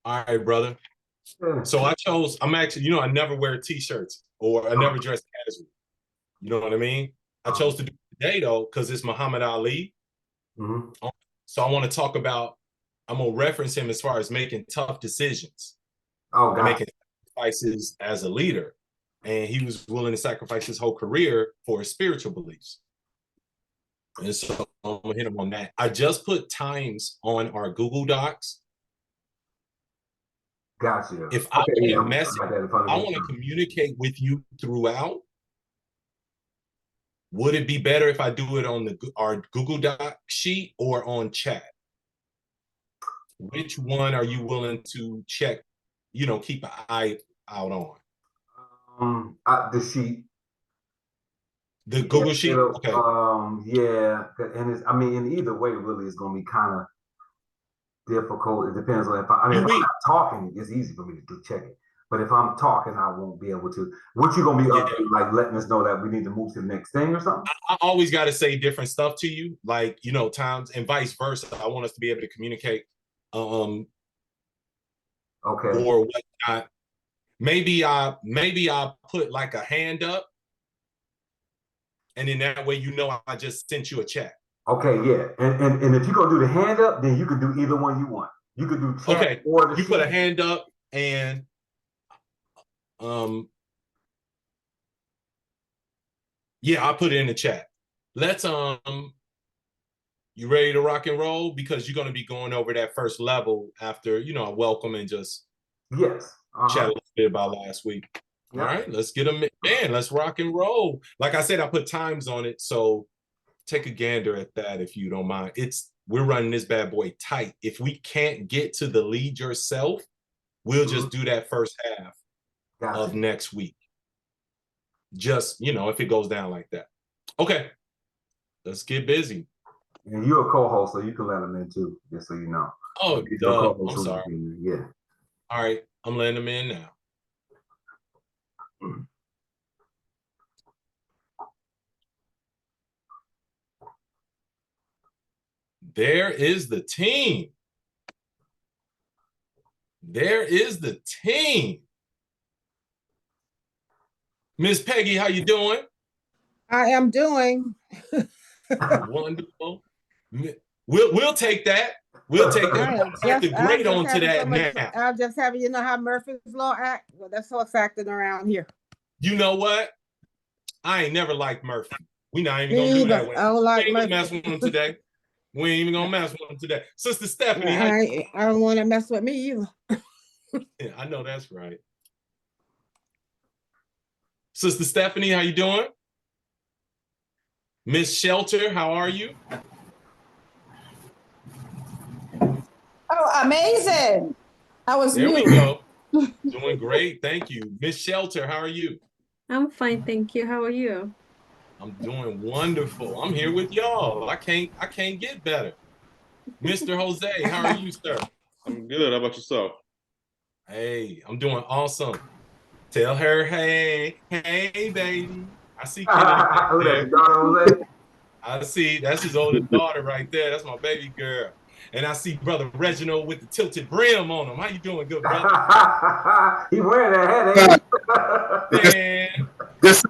All right, brother. Yeah. So I'm actually, I never wear t-shirts or I never dress casual. You know what I mean? I chose to do it today though, because it's Muhammad Ali. Mm-hmm. So I want to talk about, I'm going to reference him as far as making tough decisions Oh, and gotcha. making sacrifices as a leader. And he was willing to sacrifice his whole career for his spiritual beliefs. And so I'm going to hit him on that. I just put times on our Google Docs. Gotcha. If I Okay, want yeah, to I message, got that in front I of me. want to communicate with you throughout. Would it be better if I do it on our Google Doc sheet or on chat? Which one are you willing to check, keep an eye out on? The sheet. The Yeah, Google sheet? Okay. yeah, and I mean, in either way, really, it's gonna be kind of difficult. It depends on if I'm We, not talking, it's easy for me to do check it. But if I'm talking, I won't be able to. What you gonna be yeah, up to, like letting us know that we need to move to the next thing or something? I always got to say different stuff to you, like, times and vice versa. I want us to be able to communicate Okay. or whatnot. Maybe I put like a hand up, and then that way I just sent you a chat. Okay, yeah. And if you're gonna do the hand up, then you can do either one you want. You could do chat Okay, or the you sheet. put a hand up, and yeah, I put it in the chat. Let's you ready to rock and roll? Because you're gonna be going over that first level after, a welcome and just Yes. chat a Uh-huh. little bit about last week. All Yeah. right, let's get them, man. Let's rock and roll. Like I said, I put times on it, so take a gander at that if you don't mind. We're running this bad boy tight. If we can't get to the lead yourself, we'll Mm-hmm. just do that first half Gotcha. of next week. Just, if it goes down like that. Okay, let's get busy. And you're a co-host, so you can let them in too, just so you know. Oh, Your duh. co-host I'm who sorry. yeah. All right, I'm letting them in now. There is the team. There is the team. Miss Peggy, how you doing? I am doing. Wonderful. We'll take that. We'll take that. I Have to grade just on to having that so much. now. I'm just having, how Murphy's Law act. Well, that's so factoring around here. You know what? I ain't never liked Murphy. We not even gonna Me do either. that with I him. don't We like ain't gonna Murphy. mess with him today. We ain't even gonna mess with him today. Sister Stephanie, I don't want to mess with me either. Yeah, I know that's right. Sister Stephanie, how you doing? Miss Shelter, how are you? Oh, amazing. How was There you? we go. Doing great. Thank you. Miss Shelter, how are you? I'm fine, thank you. How are you? I'm doing wonderful. I'm here with y'all. I can't get better. Mr. Jose, how are you, sir? I'm good. How about yourself? Hey, I'm doing awesome. Tell her, hey, baby. I see Who Kennedy that? there. Jose? I see that's his oldest daughter right there. That's my baby girl. And I see brother Reginald with the tilted brim on him. How you doing, good brother? He wearing that hat, ain't Yes, he? Man, yes.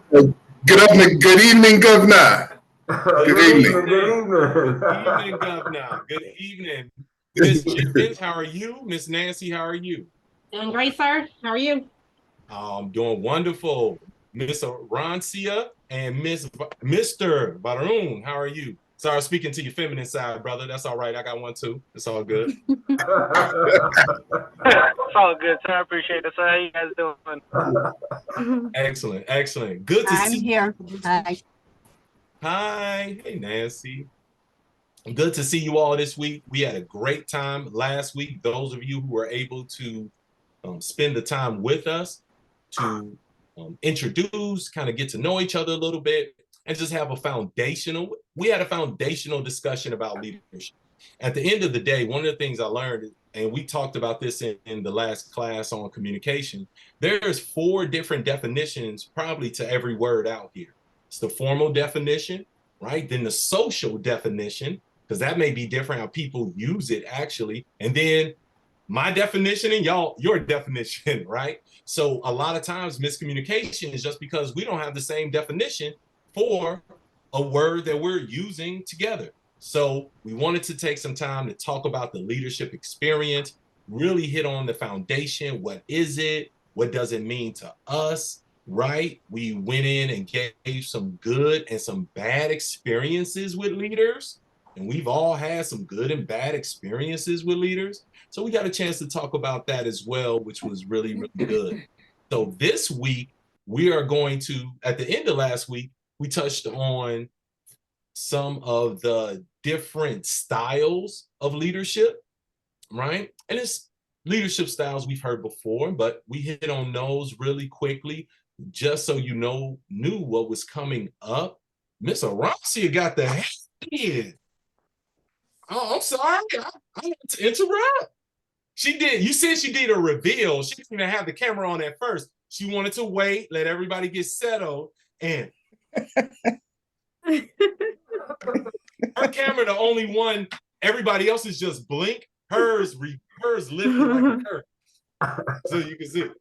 Good evening, Governor. Good evening. Good evening. good evening, governor. Good evening. Miss Jenkins, how are you? Miss Nancy, how are you? Doing great, sir. How are you? I'm doing wonderful. Miss Arancia and Mr. Baroon, how are you? Sorry, speaking to your feminine side, brother. That's all right. I got one too. It's all good. It's all good, sir. I appreciate it, sir. How you guys doing? Excellent, excellent. Good to see you. I'm here. Hi. Hi. Hey, Nancy. Good to see you all this week. We had a great time last week. Those of you who were able to spend the time with us to introduce, kind of get to know each other a little bit, and just have we had a foundational discussion about leadership. At the end of the day, one of the things I learned, and we talked about this in the last class on communication, there's 4 different definitions probably to every word out here. It's the formal definition, right? Then the social definition, because that may be different how people use it actually. And then my definition and your definition, right? So a lot of times miscommunication is just because we don't have the same definition for a word that we're using together. So we wanted to take some time to talk about the leadership experience, really hit on the foundation. What is it? What does it mean to us, right? We went in and gave some good and some bad experiences with leaders. And we've all had some good and bad experiences with leaders. So we got a chance to talk about that as well, which was really, really good. So this week, we are going to, at the end of last week, we touched on some of the different styles of leadership, right? And it's leadership styles we've heard before, but we hit on those really quickly, just so you knew what was coming up. Miss Arancia got the head. Oh, I'm sorry. I had to interrupt. She did. You said she did a reveal. She didn't even have the camera on at first. She wanted to wait, let everybody get settled, and her camera, the only one. Everybody else is just blink. Hers lifted like a curtain, so you can see it.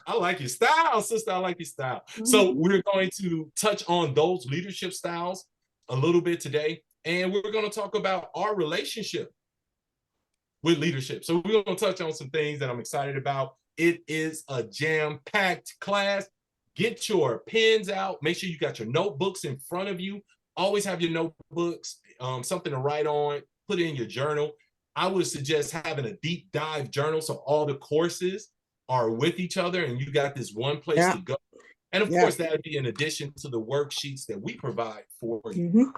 I like your style, sister. I like your style. So we're going to touch on those leadership styles a little bit today, and we're going to talk about our relationship with leadership. So we're going to touch on some things that I'm excited about. It is a jam-packed class. Get your pens out. Make sure you got your notebooks in front of you. Always have your notebooks, something to write on, put it in your journal. I would suggest having a deep dive journal so all the courses are with each other and you got this one place to go. And of course, that would be in addition to the worksheets that we provide for you,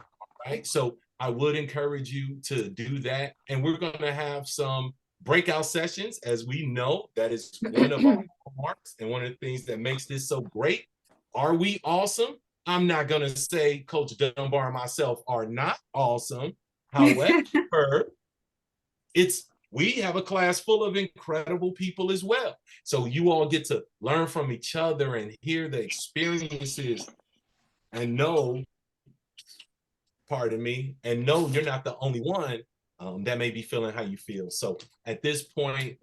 right? So I would encourage you to do that. And we're going to have some breakout sessions. As we know, that is one of our marks and one of the things that makes this so great. Are we awesome? I'm not going to say Coach Dunbar and myself are not awesome. However, we have a class full of incredible people as well. So you all get to learn from each other and hear the experiences and know, pardon me, and know you're not the only one that may be feeling how you feel. So at this point,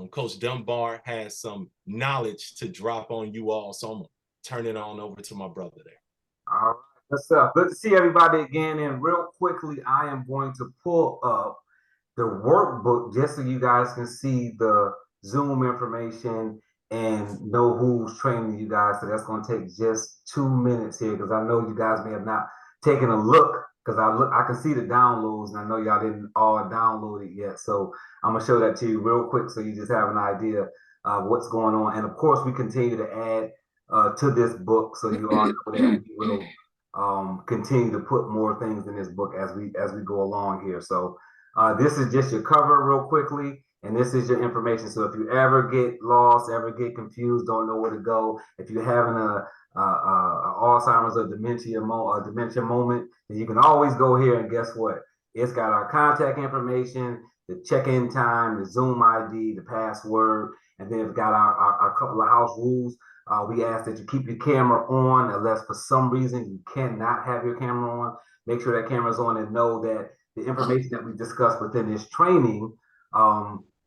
Coach Dunbar has some knowledge to drop on you all. So I'm going to turn it on over to my brother there. All right, what's up? Good to see everybody again. And real quickly, I am going to pull up the workbook just so you guys can see the Zoom information and know who's training you guys. So that's going to take just 2 minutes here because I know you guys may have not taken a look because I can see the downloads and I know y'all didn't all download it yet. So I'm going to show that to you real quick so you just have an idea of what's going on. And of course, we continue to add to this book so you all know that we will continue to put more things in this book as we go along here. So this is just your cover real quickly, and this is your information. So if you ever get lost, ever get confused, don't know where to go, if you're having a Alzheimer's or dementia moment, then you can always go here and guess what? It's got our contact information, the check-in time, the Zoom ID, the password, and then it's got our couple of house rules. We ask that you keep your camera on unless for some reason you cannot have your camera on. Make sure that camera's on and know that the information that we discussed within this training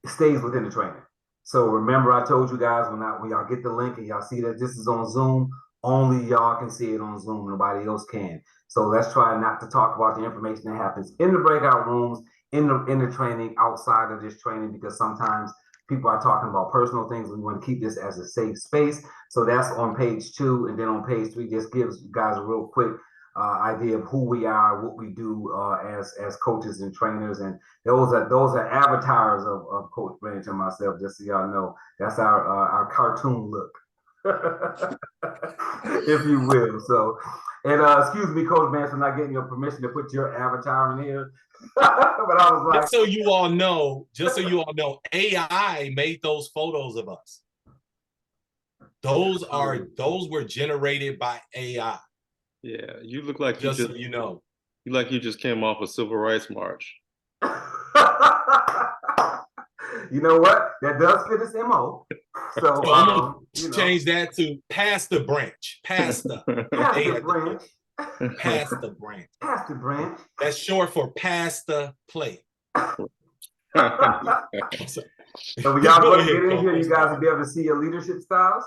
stays within the training. So remember, I told you guys when y'all get the link and y'all see that this is on Zoom, only y'all can see it on Zoom. Nobody else can. So let's try not to talk about the information that happens in the breakout rooms, in the training, outside of this training, because sometimes people are talking about personal things. We want to keep this as a safe space. So that's on page 2. And then on page 3, just gives you guys a real quick idea of who we are, what we do as coaches and trainers. And those are avatars of Coach Branch and myself, just so y'all know. That's our cartoon look, if you will. So, and excuse me, Coach Branch, for not getting your permission to put your avatar in here. But I was like, just so you all know, AI made those photos of us. Those were generated by AI. Yeah, you look like just so you know. You like you just came off a civil rights march. You know what? That does fit his MO. So I'm gonna change that to Pastor Branch. Pastor Branch. Pastor Branch. Pastor Branch. That's short for Pastor Play. So when y'all Go go to ahead, get in Coach. here, I'm you guys sorry. will be able to see your leadership styles,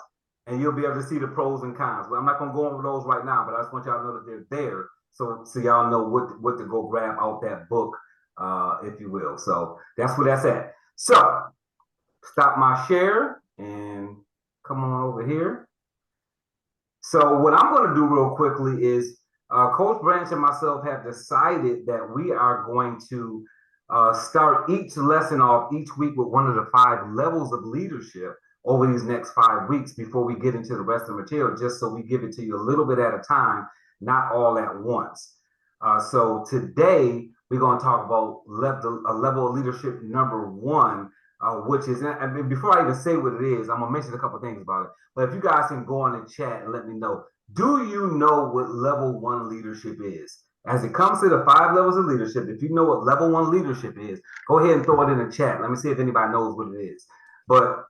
and you'll be able to see the pros and cons. Well, I'm not gonna go over those right now, but I just want y'all to know that they're there, so y'all know what to go grab out that book, if you will. So that's where that's at. So stop my share and come on over here. So what I'm going to do real quickly is Coach Branch and myself have decided that we are going to start each lesson off each week with one of the 5 levels of leadership over these next 5 weeks before we get into the rest of the material, just so we give it to you a little bit at a time, not all at once. So today we're going to talk about a level of leadership number 1, which is, and before I even say what it is, I'm going to mention a couple things about it. But if you guys can go on the chat and let me know, do you know what level 1 leadership is? As it comes to the 5 levels of leadership, if you know what level 1 leadership is, go ahead and throw it in the chat. Let me see if anybody knows what it is. But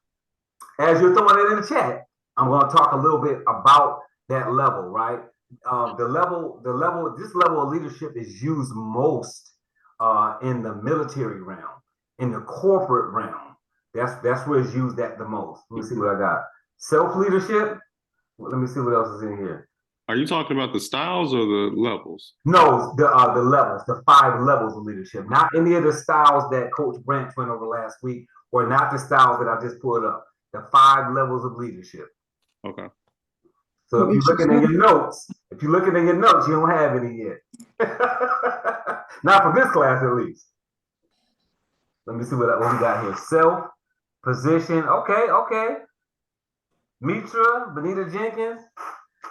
as you're throwing it in the chat, I'm going to talk a little bit about that level, right? This level of leadership is used most in the military realm, in the corporate realm. That's where it's used at the most. Let me see what I got. Self-leadership. Let me see what else is in here. Are you talking about the styles or the levels? No, the levels, the 5 levels of leadership. Not any of the styles that Coach Branch went over last week, or not the styles that I just pulled up. The 5 levels of leadership. Okay. So if you're looking at your notes, you don't have any yet. Not for this class, at least. Let me see what we got here. Self, position. Okay. Mitra, Benita Jenkins.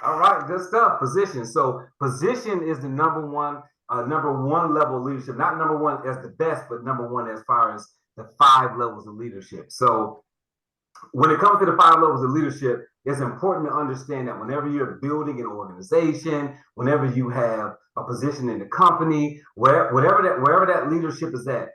All right, good stuff. Position. So position is the number one level of leadership. Not number 1 as the best, but number 1 as far as the 5 levels of leadership. So when it comes to the 5 levels of leadership, it's important to understand that whenever you're building an organization, whenever you have a position in the company, wherever that leadership is at,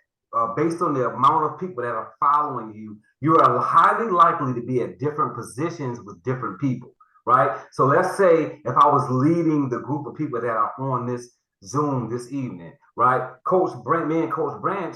based on the amount of people that are following you, you are highly likely to be at different positions with different people, right? So let's say if I was leading the group of people that are on this Zoom this evening, right? Me and Coach Branch,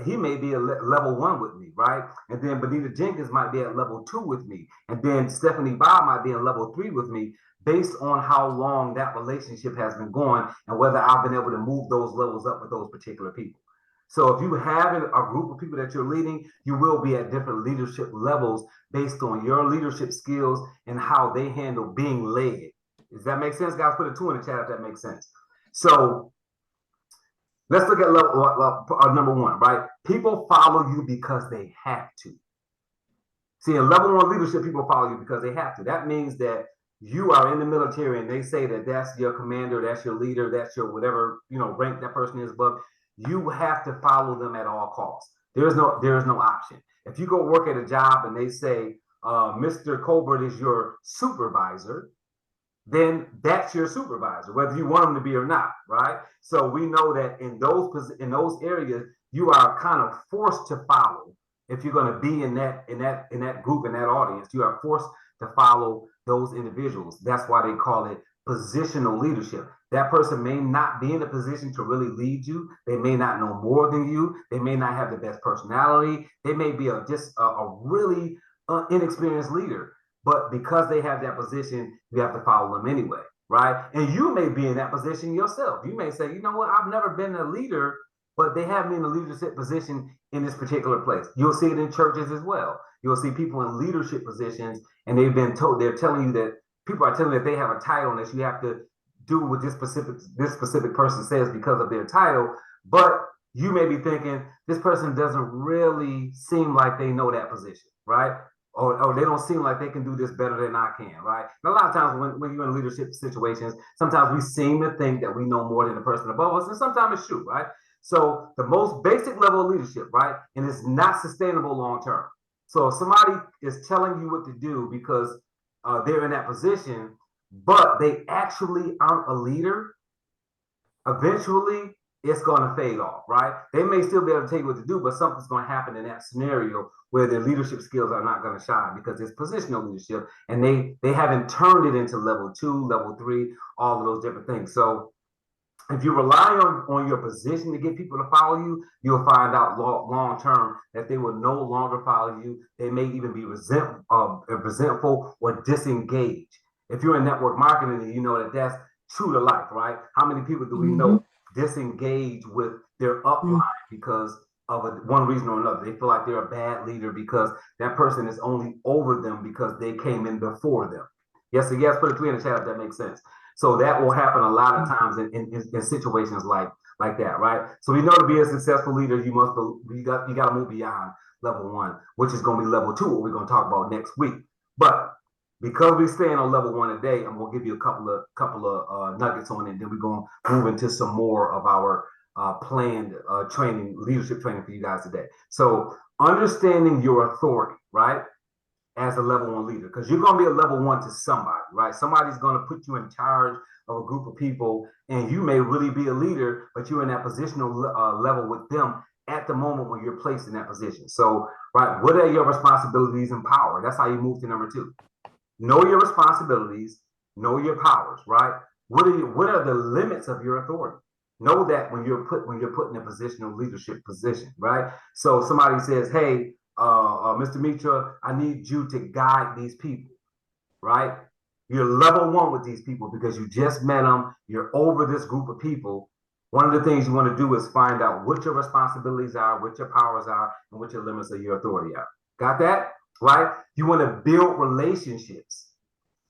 he may be at level 1 with me, right? And then Benita Jenkins might be at level 2 with me. And then Stephanie Bob might be at level 3 with me, based on how long that relationship has been going and whether I've been able to move those levels up with those particular people. So if you have a group of people that you're leading, you will be at different leadership levels based on your leadership skills and how they handle being led. Does that make sense, guys? Put a 2 in the chat if that makes sense. So let's look at level number 1, right? People follow you because they have to. See, in level 1 leadership, people follow you because they have to. That means that you are in the military and they say that that's your commander, that's your leader, that's your whatever, rank that person is above. You have to follow them at all costs. There is no option. If you go work at a job and they say, Mr. Colbert is your supervisor, then that's your supervisor, whether you want them to be or not, right? So we know that in those areas, you are kind of forced to follow. If you're going to be in that group, in that audience, you are forced to follow those individuals. That's why they call it positional leadership. That person may not be in a position to really lead you. They may not know more than you. They may not have the best personality. They may be just a really inexperienced leader. But because they have that position, you have to follow them anyway, right? And you may be in that position yourself. You may say, you know what, I've never been a leader, but they have me in a leadership position in this particular place. You'll see it in churches as well. You'll see people in leadership positions, and they're telling you that people are telling you that they have a title and that you have to do what this specific person says because of their title. But you may be thinking, this person doesn't really seem like they know that position, right? Or they don't seem like they can do this better than I can, right? And a lot of times when you're in leadership situations, sometimes we seem to think that we know more than the person above us, and sometimes it's true, right? So the most basic level of leadership, right? And it's not sustainable long term. So if somebody is telling you what to do because they're in that position, but they actually aren't a leader, eventually it's going to fade off, right? They may still be able to tell you what to do, but something's going to happen in that scenario where their leadership skills are not going to shine because it's positional leadership and they haven't turned it into level 2, level 3, all of those different things. So if you rely on your position to get people to follow you, you'll find out long term that they will no longer follow you. They may even be resentful or disengaged. If you're in network marketing, you know that that's true to life, right? How many people do we know disengage with their upline because of one reason or another? They feel like they're a bad leader because that person is only over them because they came in before them. Yes or yes, put a 3 in the chat if that makes sense. So that will happen a lot of times in situations like that, right? So we know to be a successful leader, you got to move beyond level 1, which is going to be level 2, what we're going to talk about next week. But because we're staying on level 1 today, I'm going to give you a couple of nuggets on it, and then we're going to move into some more of our planned training, leadership training for you guys today. So understanding your authority, right? As a level 1 leader, because you're going to be a level 1 to somebody, right? Somebody's going to put you in charge of a group of people, and you may really be a leader, but you're in that positional level with them at the moment when you're placed in that position. So, right, what are your responsibilities and power? That's how you move to number 2. Know your responsibilities, know your powers, right? What are the limits of your authority? Know that when you're put in a positional leadership position, right? So somebody says, hey, Mr. Mitra, I need you to guide these people, right? You're level 1 with these people because you just met them. You're over this group of people. One of the things you want to do is find out what your responsibilities are, what your powers are, and what your limits of your authority are. Got that? Right? You want to build relationships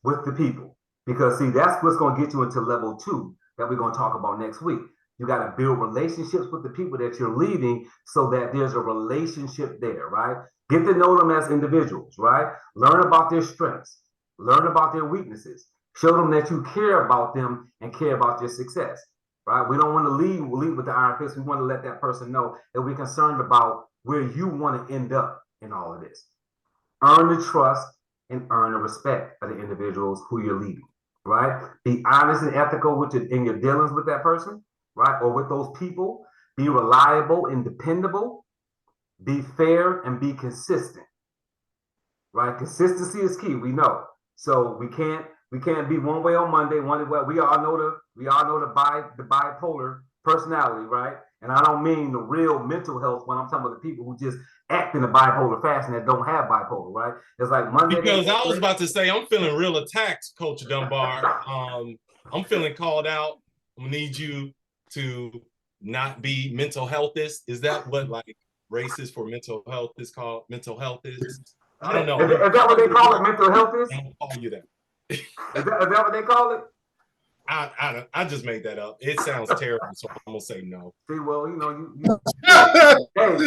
with the people because, see, that's what's going to get you into level 2 that we're going to talk about next week. You got to build relationships with the people that you're leading so that there's a relationship there, right? Get to know them as individuals, right? Learn about their strengths, learn about their weaknesses, show them that you care about them and care about their success, right? We don't want to lead with the iron fist. We want to let that person know that we're concerned about where you want to end up in all of this. Earn the trust and earn the respect of the individuals who you're leading, right? Be honest and ethical in your dealings with that person, right? Or with those people. Be reliable and dependable. Be fair and be consistent, right? Consistency is key. We know. So we can't be one way on Monday, one way. We all know the bipolar personality, right? And I don't mean the real mental health when I'm talking about the people who just act in a bipolar fashion that don't have bipolar, right? It's like Monday. Because I was about to say, I'm feeling real attacked, Coach Dunbar. I'm feeling called out. I need you to not be mental healthist. Is that what like racist for mental health is called? Mental health is? I don't know. Is that what they call it? Mental health is? I'll call you that. Is that what they call it? I just made that up. It sounds terrible, so I'm gonna say no. See, well, you know, hey,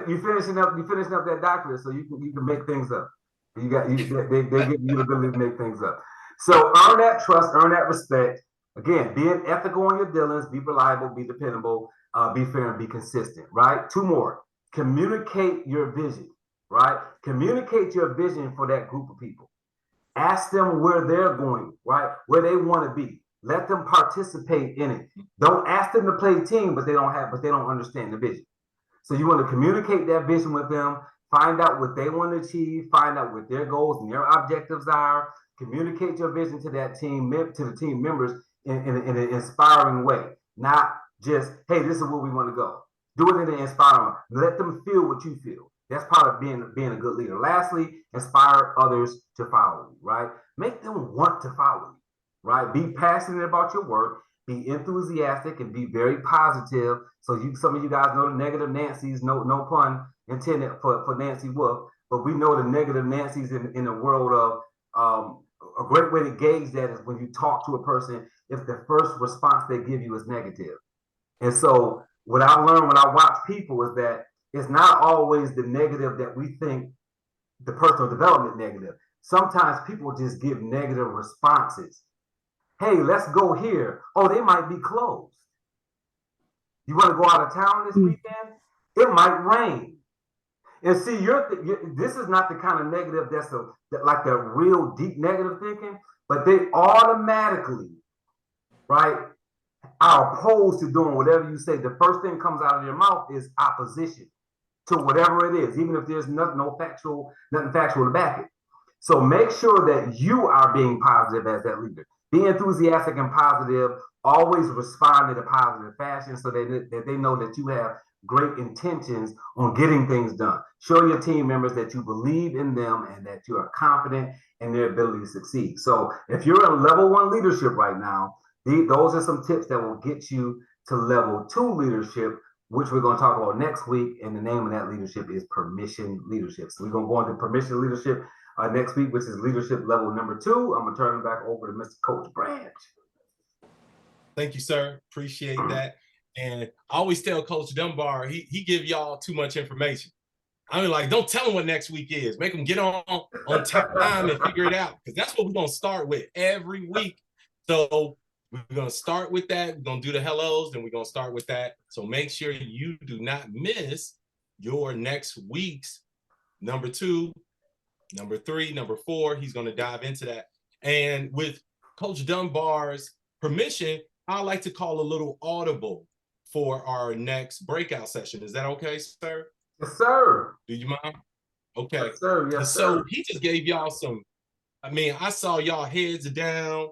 you finishing up that doctorate, so you can make things up. They give you the ability to make things up. So earn that trust, earn that respect. Again, being ethical in your dealings, be reliable, be dependable, be fair, and be consistent. Right. 2 more. Communicate your vision. Right. Communicate your vision for that group of people. Ask them where they're going. Right. Where they want to be. Let them participate in it. Don't ask them to play team, but they don't understand the vision. So you want to communicate that vision with them, find out what they want to achieve, find out what their goals and their objectives are, communicate your vision to that team, to the team members in an inspiring way. Not just, hey, this is where we want to go. Do it in an inspiring way. Let them feel what you feel. That's part of being a good leader. Lastly, inspire others to follow you, right? Make them want to follow you. Right? Be passionate about your work, be enthusiastic, and be very positive. So some of you guys know the negative Nancy's, no pun intended for Nancy Wolf, but we know the negative Nancy's in the world of a great way to gauge that is when you talk to a person, if the first response they give you is negative. And so what I learned when I watch people is that it's not always the negative that we think the personal development negative. Sometimes people just give negative responses. Hey, let's go here. Oh, they might be closed. You want to go out of town this weekend? It might rain. And see, this is not the kind of negative that's like the real deep negative thinking, but they automatically, right, are opposed to doing whatever you say. The first thing comes out of your mouth is opposition to whatever it is, even if there's nothing factual to back it. So make sure that you are being positive as that leader. Be enthusiastic and positive. Always respond in a positive fashion so that they know that you have great intentions on getting things done. Show your team members that you believe in them and that you are confident in their ability to succeed. So if you're in level 1 leadership right now, those are some tips that will get you to level 2 leadership, which we're going to talk about next week. And the name of that leadership is permission leadership. So we're going to go into permission leadership next week, which is leadership level number 2. I'm going to turn it back over to Mr. Coach Branch. Thank you, sir. Appreciate that. And I always tell Coach Dunbar, he give y'all too much information. I mean, like, don't tell them what next week is. Make them get on time and figure it out, because that's what we're going to start with every week. So we're going to start with that. We're going to do the hellos, then we're going to start with that. So make sure you do not miss your next week's number 2, number 3, number 4. He's going to dive into that. And with Coach Dunbar's permission, I like to call a little audible for our next breakout session. Is that okay, sir? Yes, sir. Do you mind? Okay. Yes, sir. Yes, so sir. he just gave y'all some, I mean, I saw y'all heads down.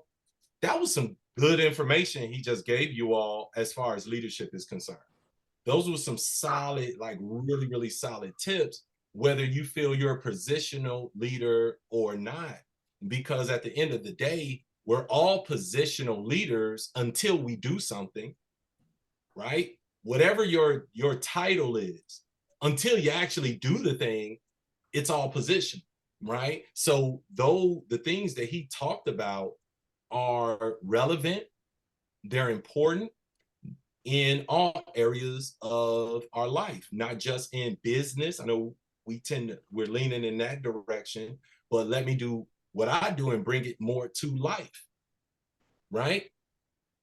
That was some good information he just gave you all as far as leadership is concerned. Those were some solid, like really, really solid tips, whether you feel you're a positional leader or not. Because at the end of the day, we're all positional leaders until we do something, right? Whatever your title is, until you actually do the thing, it's all position, right? So though the things that he talked about are relevant, they're important in all areas of our life, not just in business. I know we're leaning in that direction, but let me do what I do and bring it more to life, right?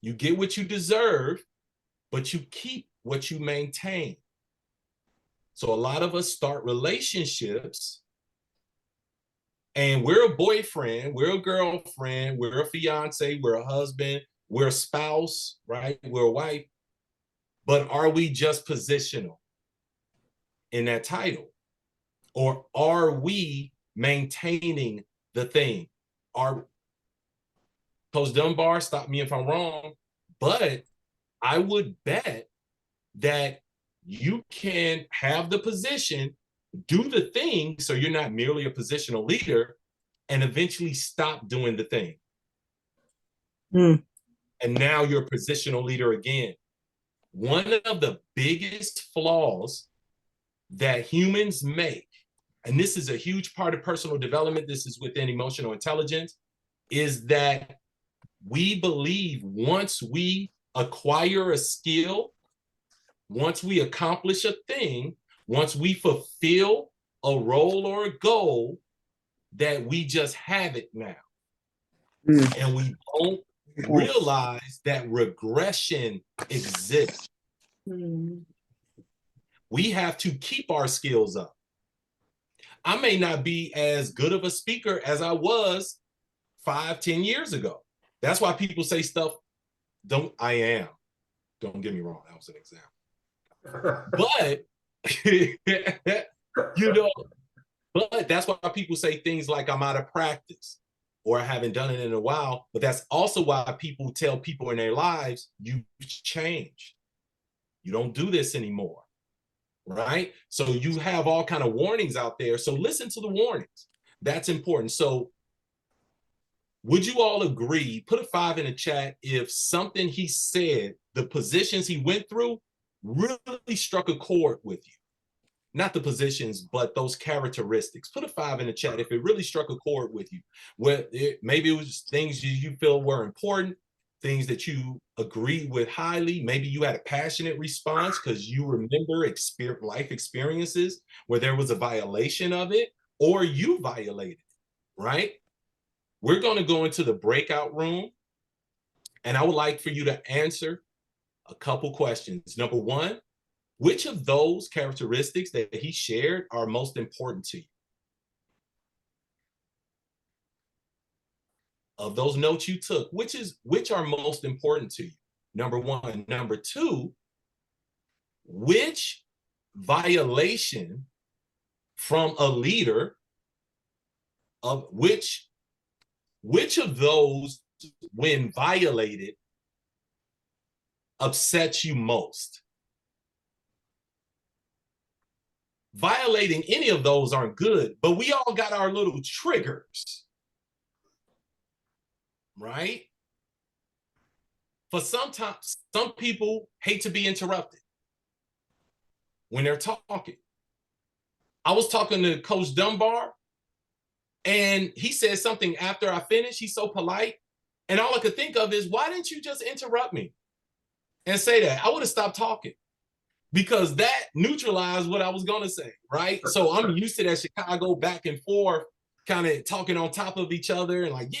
You get what you deserve, but you keep what you maintain. So a lot of us start relationships and we're a boyfriend, we're a girlfriend, we're a fiance, we're a husband, we're a spouse, right? We're a wife. But are we just positional in that title? Or are we maintaining the thing? Coach Dunbar, stop me if I'm wrong, but I would bet that you can have the position, do the thing, so you're not merely a positional leader, and eventually stop doing the thing. And now you're a positional leader again. One of the biggest flaws that humans make, and this is a huge part of personal development, this is within emotional intelligence, is that we believe once we acquire a skill, once we accomplish a thing, once we fulfill a role or a goal, that we just have it now. And we don't realize that regression exists. We have to keep our skills up. I may not be as good of a speaker as I was 5-10 years ago. That's why people say stuff, I am. Don't get me wrong, that was an example. But, but that's why people say things like I'm out of practice or I haven't done it in a while. But that's also why people tell people in their lives, you've changed. You don't do this anymore, right? So you have all kind of warnings out there. So listen to the warnings. That's important. So would you all agree, put a 5 in the chat, if something he said, the positions he went through really struck a chord with you? Not the positions, but those characteristics. Put a 5 in the chat if it really struck a chord with you. Maybe it was things you feel were important, things that you agree with highly. Maybe you had a passionate response because you remember life experiences where there was a violation of it, or you violated it, right? We're going to go into the breakout room, and I would like for you to answer a couple questions. Number 1, which of those characteristics that he shared are most important to you? Of those notes you took, which are most important to you? Number 1. Number 2, which violation from a leader of which of those when violated upsets you most? Violating any of those aren't good, but we all got our little triggers, right? For sometimes, some people hate to be interrupted when they're talking. I was talking to Coach Dunbar, and he said something after I finished. He's so polite. And all I could think of is, why didn't you just interrupt me and say that? I would have stopped talking, because that neutralized what I was going to say, right? So I'm used to that Chicago back and forth, kind of talking on top of each other and like,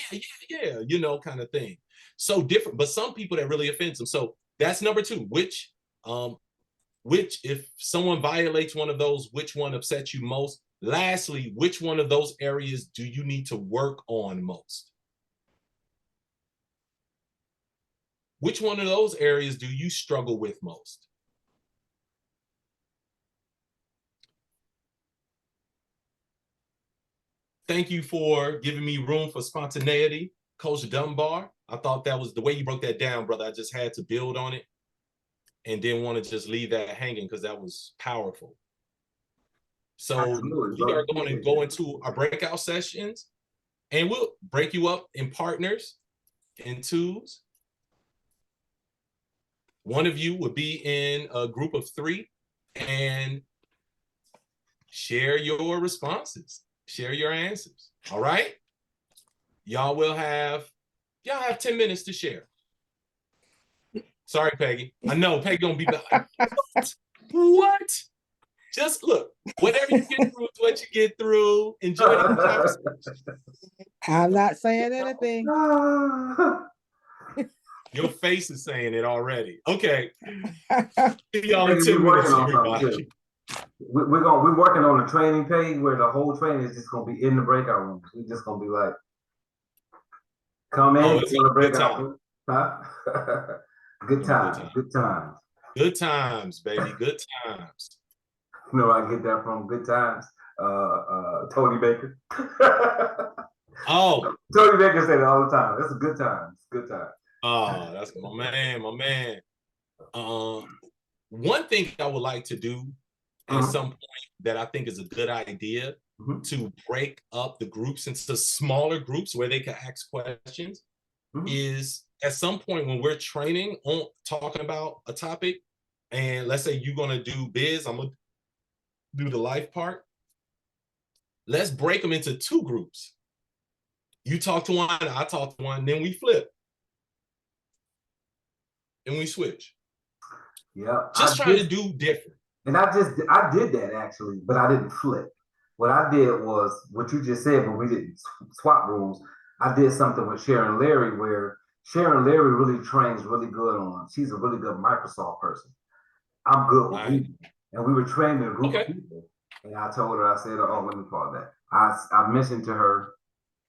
yeah, you know, kind of thing. So different, but some people that really offends them. So that's number two, which if someone violates one of those, which one upsets you most? Lastly, which one of those areas do you need to work on most? Which one of those areas do you struggle with most? Thank you for giving me room for spontaneity, Coach Dunbar. I thought that was the way you broke that down, brother. I just had to build on it and didn't want to just leave that hanging because that was powerful. So Absolutely, we are going to go into our breakout sessions, and we'll break you up in partners, in twos. One of you would be in a group of 3 and share your responses, share your answers. All right? Y'all have 10 minutes to share. Sorry, Peggy. I know Peggy gonna be like, what? Just look, whatever you get through is what you get through. Enjoy the conversation. I'm not saying anything. Your face is saying it already. Okay. See We're y'all in 10 minutes, working on something everybody. too. We're working on the training page where the whole training is just gonna be in the breakout rooms. We're just gonna be like, come in, Oh, it's in the a good breakout time. room. Huh? Good times, good times. Good times, baby. Good times. You know where I get that from? Good times. Tony Baker. Oh. Tony Baker said it all the time. It's a good times. Good times. Oh, that's my man, my man. One thing I would like to do at some point that I think is a good idea to break up the groups into smaller groups where they can ask questions is at some point when we're training on talking about a topic, and let's say you're gonna do biz, I'm gonna do the life part. Let's break them into 2 groups. You talk to one, I talk to one, then we flip. And we switch. Yeah. Just trying to do different. And I did that actually, but I didn't flip. What I did was what you just said, but we didn't swap rooms. I did something with Sharon Larry where Sharon Larry really trains really good on. She's a really good Microsoft person. I'm good with Google. And we were training a group of people. And I told her, I said, oh, let me call that. I mentioned to her